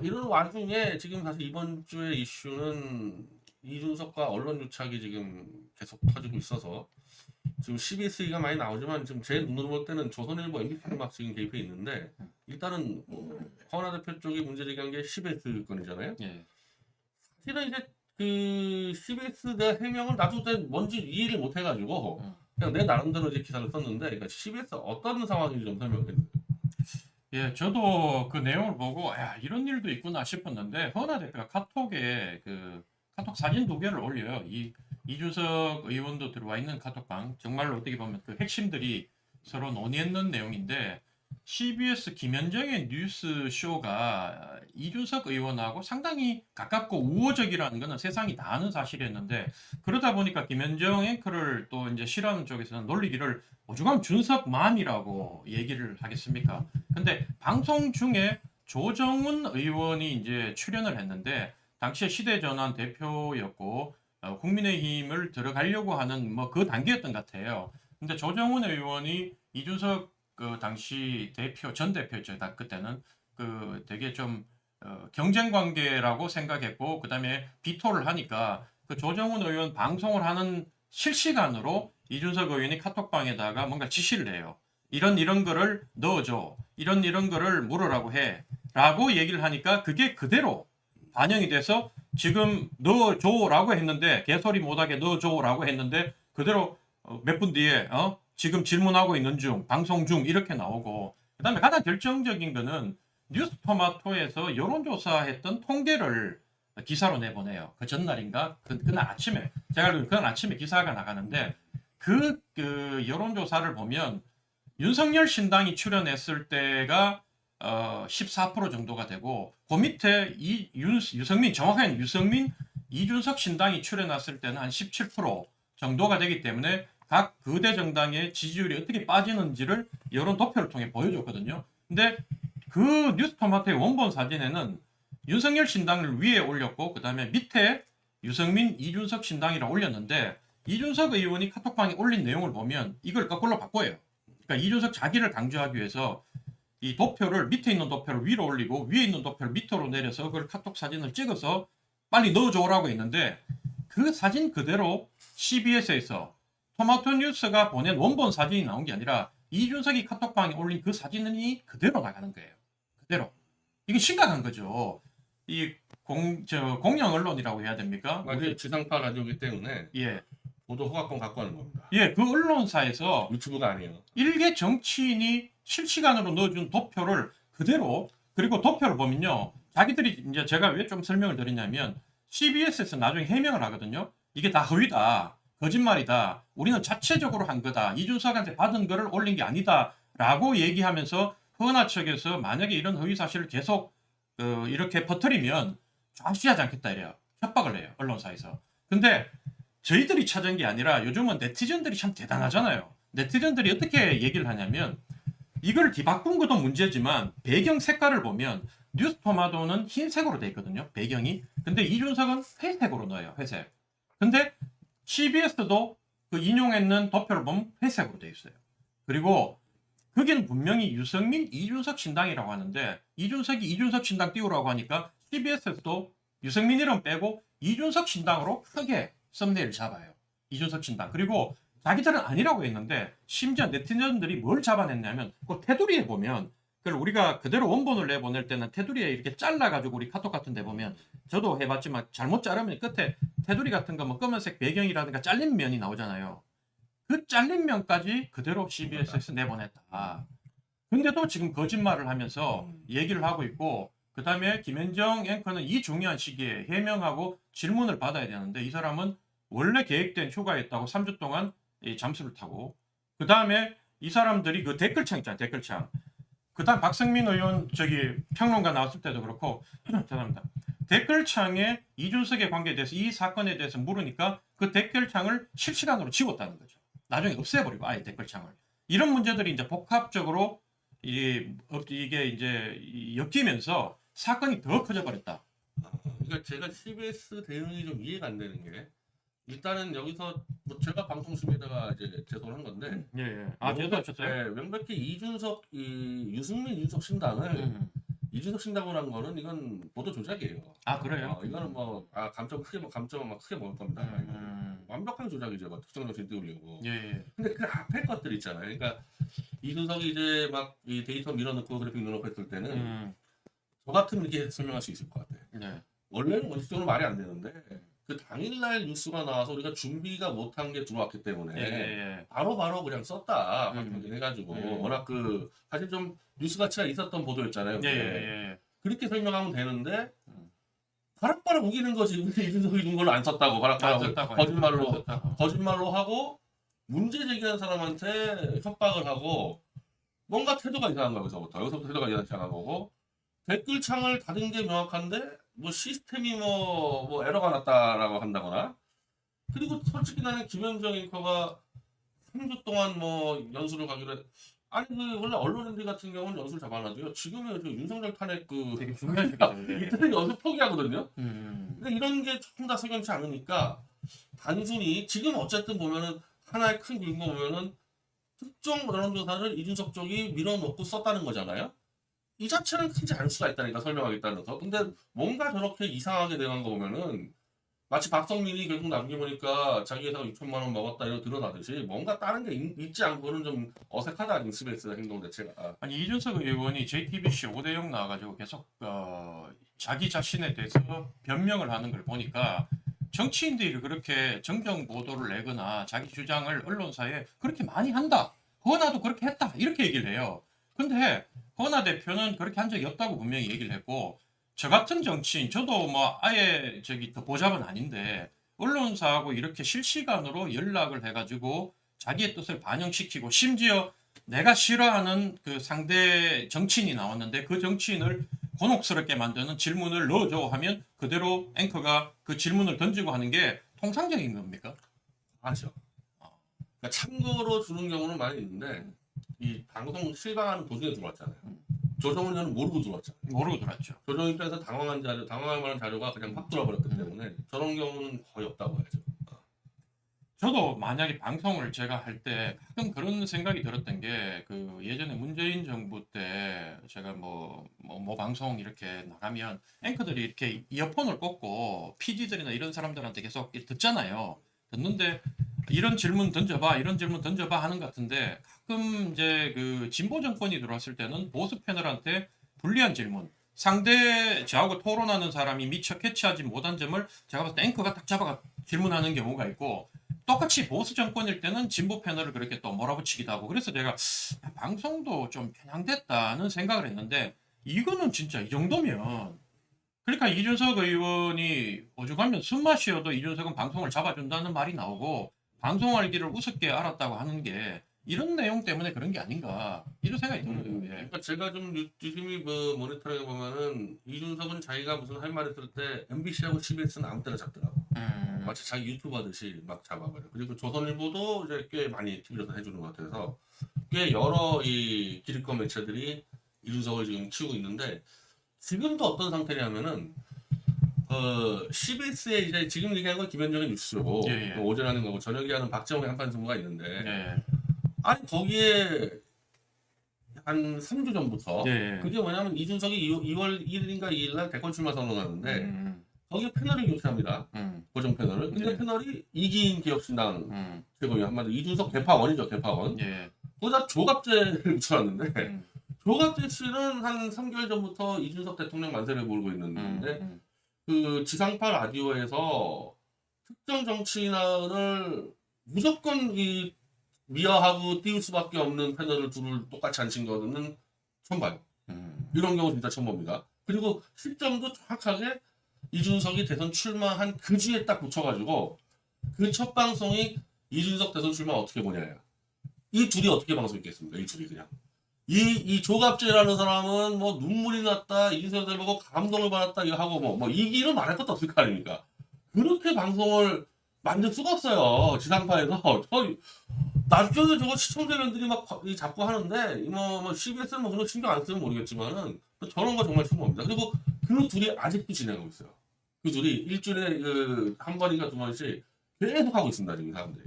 이런 와중에 지금 사실 이번 주의 이슈는 이준석과 언론 유착이 지금 계속 터지고 있어서 지금 CBS가 많이 나오지만 지금 제 눈으로 볼 때는 조선일보, MBC도 막 지금 개입해 있는데 일단은 허은하 대표 쪽이 문제 제기한 게 CBS 건이잖아요. 예. 사실은 이제 그 CBS 내 해명을 나도 뭔지 이해를 못 해가지고 그냥 내 나름대로 이제 기사를 썼는데 그러니까 CBS 어떤 상황인지 좀 설명해 주세요. 예, 저도 그 내용을 보고 야, 이런 일도 있구나 싶었는데 허은하 대표가 카톡에 그 카톡 사진 2개를 올려요. 이준석 의원도 들어와 있는 카톡방. 정말로 어떻게 보면 그 핵심들이 서로 논의했는 내용인데 CBS 김현정의 뉴스 쇼가 이준석 의원하고 상당히 가깝고 우호적이라는 것은 세상이 다 아는 사실이었는데 그러다 보니까 김현정 앵커를 또 이제 싫어하는 쪽에서는 놀리기를 오죽하면 준석맘이라고 얘기를 하겠습니까? 근데 방송 중에 조정훈 의원이 이제 출연을 했는데 당시에 시대전환 대표였고 국민의힘을 들어가려고 하는 뭐 그 단계였던 것 같아요. 근데 조정훈 의원이 이준석 그 당시 전 대표였죠. 그때는 그 되게 좀 경쟁 관계라고 생각했고 그다음에 비토를 하니까 그 조정훈 의원 방송을 하는 실시간으로 이준석 의원이 카톡방에다가 뭔가 지시를 해요. 이런 거를 넣어줘. 이런 거를 물으라고 해. 라고 얘기를 하니까 그게 그대로 반영이 돼서 지금 넣어줘라고 했는데 개소리 못하게 넣어줘라고 했는데 그대로 몇 분 뒤에 지금 질문하고 있는 중, 방송 중 이렇게 나오고 그다음에 가장 결정적인 거는 뉴스토마토에서 여론조사했던 통계를 기사로 내보내요. 그 전날인가? 그날 아침에 제가 알기로는 그날 아침에 기사가 나가는데 그 여론조사를 보면 윤석열 신당이 출연했을 때가 14% 정도가 되고 그 밑에 유승민 정확하게는 유승민 이준석 신당이 출연했을 때는 한 17% 정도가 되기 때문에 각 거대 정당의 지지율이 어떻게 빠지는지를 여론 도표를 통해 보여줬거든요. 근데 그 뉴스토마토의 원본 사진에는 윤석열 신당을 위에 올렸고 그 다음에 밑에 유승민 이준석 신당이라 올렸는데 이준석 의원이 카톡방에 올린 내용을 보면 이걸 거꾸로 바꿔요. 그러니까 이준석 자기를 강조하기 위해서 이 도표를 밑에 있는 도표를 위로 올리고 위에 있는 도표를 밑으로 내려서 그걸 카톡 사진을 찍어서 빨리 넣어줘라고 했는데 그 사진 그대로 CBS에서 토마토 뉴스가 보낸 원본 사진이 나온 게 아니라 이준석이 카톡방에 올린 그 사진이 그대로 나가는 거예요. 그대로. 이게 심각한 거죠. 이 공영 언론이라고 해야 됩니까? 우리 지상파 라디오이기 때문에 예. 보도 허가권 갖고 하는 겁니다. 예, 그 언론사에서 유튜브가 아니에요. 일개 정치인이 실시간으로 넣어준 도표를 그대로 그리고 도표를 보면요. 자기들이 이제 제가 왜 좀 설명을 드리냐면 CBS에서 나중에 해명을 하거든요. 이게 다 허위다. 거짓말이다. 우리는 자체적으로 한 거다. 이준석한테 받은 거를 올린 게 아니다. 라고 얘기하면서 허은하 측에서 만약에 이런 허위 사실을 계속 이렇게 퍼뜨리면 좌시하지 않겠다 이래요. 협박을 해요. 언론사에서. 근데 저희들이 찾은 게 아니라 요즘은 네티즌들이 참 대단하잖아요. 네티즌들이 어떻게 얘기를 하냐면 이걸 뒤바꾼 것도 문제지만 배경 색깔을 보면 뉴스토마토는 흰색으로 돼 있거든요. 배경이. 근데 이준석은 회색으로 넣어요. 회색. 근데 CBS도 그 인용했는 도표를 보면 회색으로 돼 있어요. 그리고 거기는 분명히 유승민, 이준석 신당이라고 하는데 이준석이 이준석 신당 띄우라고 하니까 CBS에서도 유승민 이름 빼고 이준석 신당으로 크게 썸네일을 잡아요. 이준석 신당. 그리고 자기들은 아니라고 했는데 심지어 네티즌들이 뭘 잡아냈냐면 그 테두리에 보면 그걸 우리가 그대로 원본을 내보낼 때는 테두리에 이렇게 잘라가지고 우리 카톡 같은 데 보면 저도 해봤지만 잘못 자르면 끝에 테두리 같은 거 뭐 검은색 배경이라든가 잘린 면이 나오잖아요. 그 잘린 면까지 그대로 CBS에서 내보냈다. 근데도 지금 거짓말을 하면서 얘기를 하고 있고 그 다음에 김현정 앵커는 이 중요한 시기에 해명하고 질문을 받아야 되는데 이 사람은 원래 계획된 휴가였다고 3주 동안 잠수를 타고 그 다음에 이 사람들이 그 댓글창 있잖아요. 댓글창. 그 다음 박성민 의원 평론가 나왔을 때도 그렇고 죄송합니다. 댓글창에 이준석의 관계에 대해서 이 사건에 대해서 물으니까 그 댓글창을 실시간으로 지웠다는 거죠. 나중에 없애버리고 아예 댓글창을. 이런 문제들이 이제 복합적으로 이게 이제 엮이면서 사건이 더 커져 버렸다. 그러니까 제가 CBS 대응이 좀 이해가 안 되는 게 일단은 여기서 뭐 제가 방송 중에다가 이제 제소를 한 건데 예. 아, 제소하셨어요? 네, 명백히 유승민 이준석 신당을 이준석 신다고라는 거는 이건 보도 조작이에요. 아 그래요? 이거는 뭐 감점 막 크게 먹을 겁니다. 완벽한 조작이죠. 막 특정 정신 띄우려고. 예, 예. 근데 그 앞에 것들 있잖아요. 그러니까 이준석이 이제 막 이 데이터 밀어넣고 그래픽 넣어놓고 했을 때는 저 같으면 이렇게 설명할 수 있을 것 같아. 네. 원래는 원칙적으로 말이 안 되는데 그 당일날 뉴스가 나와서 우리가 준비가 못한 게 들어왔기 때문에 예, 예, 바로바로 그냥 썼다 음. 해가지고 음. 워낙 그 사실 좀 뉴스 가치가 있었던 보도였잖아요. 예. 예, 그게. 예. 그렇게 설명하면 되는데 음. 바락바락 우기는 거지. 근데 이준석이 이런 걸 안 썼다고 바락바락 썼다고 거짓말로 안 썼다고. 거짓말로 하고 문제 제기한 사람한테 협박을 하고 뭔가 태도가 이상한 거야. 여기서부터 태도가 이상한 거고 댓글창을 닫은 게 명확한데 뭐 시스템이 뭐 에러가 났다라고 한다거나 그리고 솔직히 나는 김현정 앵커가 3주 동안 뭐 연수를 가기로 아니 그 원래 언론인들 같은 경우는 연수를 잡아놔도요 지금의 그 윤석열 탄핵 그 되게 중요한 시기죠. 예. 이때는 연수 포기하거든요. 음. 근데 이런 게 전부 다 석연치 않으니까 단순히 지금 어쨌든 보면은 하나의 큰 그림거 보면은 특정 여론조사를 이준석 쪽이 밀어넣고 썼다는 거잖아요. 이 자체는 크지 않을 수가 있다니까 설명하겠다면서. 근데 뭔가 저렇게 이상하게 돼간 거 보면은 마치 박성민이 결국 나중에 보니까 자기 회사가 6천만 원 먹었다 이런 드러나듯이 뭔가 다른 게 있지 않고는 좀 어색하다 인스베이스 행동 자체가. 아니 이준석 의원이 JTBC 5대0 나와가지고 계속 자기 자신에 대해서 변명을 하는 걸 보니까 정치인들이 그렇게 정정 보도를 내거나 자기 주장을 언론사에 그렇게 많이 한다. 허나도 그렇게 했다. 이렇게 얘기를 해요. 근데 허나 대표는 그렇게 한 적이 없다고 분명히 얘기를 했고 저 같은 정치인 저도 뭐 아예 더 보잡은 아닌데 언론사하고 이렇게 실시간으로 연락을 해가지고 자기의 뜻을 반영시키고 심지어 내가 싫어하는 그 상대 정치인이 나왔는데 그 정치인을 곤혹스럽게 만드는 질문을 넣어줘 하면 그대로 앵커가 그 질문을 던지고 하는 게 통상적인 겁니까? 하죠. 그러니까 참고로 주는 경우는 많이 있는데 이 방송 실방하는 도중에 들어왔잖아요. 조정은 저는 모르고 들어왔잖아요. 모르고 들어왔죠. 조정 입장에서 당황할 만한 자료가 그냥 확 들어버렸기 때문에 저런 경우는 거의 없다고 해야죠. 저도 만약에 방송을 제가 할 때 가끔 그런 생각이 들었던 게 그 예전에 문재인 정부 때 제가 뭐 방송 이렇게 나가면 앵커들이 이렇게 이어폰을 꽂고 PD들이나 이런 사람들한테 계속 이렇게 듣잖아요. 듣는데 이런 질문 던져봐, 이런 질문 던져봐 하는 것 같은데 가끔 이제 그 진보 정권이 들어왔을 때는 보수 패널한테 불리한 질문, 상대 저하고 토론하는 사람이 미처 캐치하지 못한 점을 제가 봤을 때 앵커가 딱 잡아가 질문하는 경우가 있고 똑같이 보수 정권일 때는 진보 패널을 그렇게 또 몰아붙이기도 하고 그래서 제가 방송도 좀 편향됐다는 생각을 했는데 이거는 진짜 이 정도면 그러니까 이준석 의원이 오죽하면 숨만 쉬어도 이준석은 방송을 잡아준다는 말이 나오고 방송할 길을 우습게 알았다고 하는 게 이런 내용 때문에 그런 게 아닌가 이런 생각이 들어요. 예. 그러니까 제가 좀 유심히 뭐 모니터링해 보면은 이준석은 자기가 무슨 할 말 했을 때 MBC하고 CBS는 아무 때나 잡더라고. 마치 자기 유튜브 하듯이 막 잡아버려. 그리고 조선일보도 이제 꽤 많이 TV에서 해주는 것 같아서 꽤 여러 이 기득권 매체들이 이준석을 지금 키우고 있는데 지금도 어떤 상태냐면은 CBS에 이제 지금 얘기하는 건 김현정의 뉴스고 예, 예. 오전에 하는 거고 저녁에 하는 박정호의 한판 승부가 있는데 예. 아니 거기에 한 3주 전부터 예. 그게 뭐냐면 이준석이 2월 1일인가 2일 날 대권 출마 선언하는데 거기에 패널을 교체합니다. 고정 패널을. 근데 네. 패널이 이기인 기업신당 음. 최고위 한마디로 이준석 개파원이죠. 개파원. 예. 거기다 조갑재를 붙여놨는데 음. 조갑재 씨는 한 3개월 전부터 이준석 대통령 만세를 몰고 있는데 그 지상파 라디오에서 특정 정치인을 무조건 이 미화하고 띄울 수밖에 없는 패널을 둘을 똑같이 앉힌 거는 처음 봐요. 이런 경우 진짜 처음 봅니다. 그리고 시점도 정확하게 이준석이 대선 출마한 그 주에 딱 붙여가지고 그 첫 방송이 이준석 대선 출마 어떻게 보냐야. 이 둘이 어떻게 방송했겠습니까? 이 둘이 그냥. 이 조갑재라는 사람은 뭐 눈물이 났다, 이준석을 보고 감동을 받았다 이거 하고 뭐 이기는 말할 것도 없을 거 아닙니까? 그렇게 방송을 만들 수가 없어요. 지상파에서. 나중에 저거 시청자분들이 막 자꾸 하는데 뭐 CBS는 뭐 그런 거 신경 안 쓰면 모르겠지만은 저런 거 정말 충분합니다. 그리고 그 둘이 아직도 진행하고 있어요. 그 둘이 일주일에 한 번인가 두 번씩 계속 하고 있습니다. 지금 사람들이.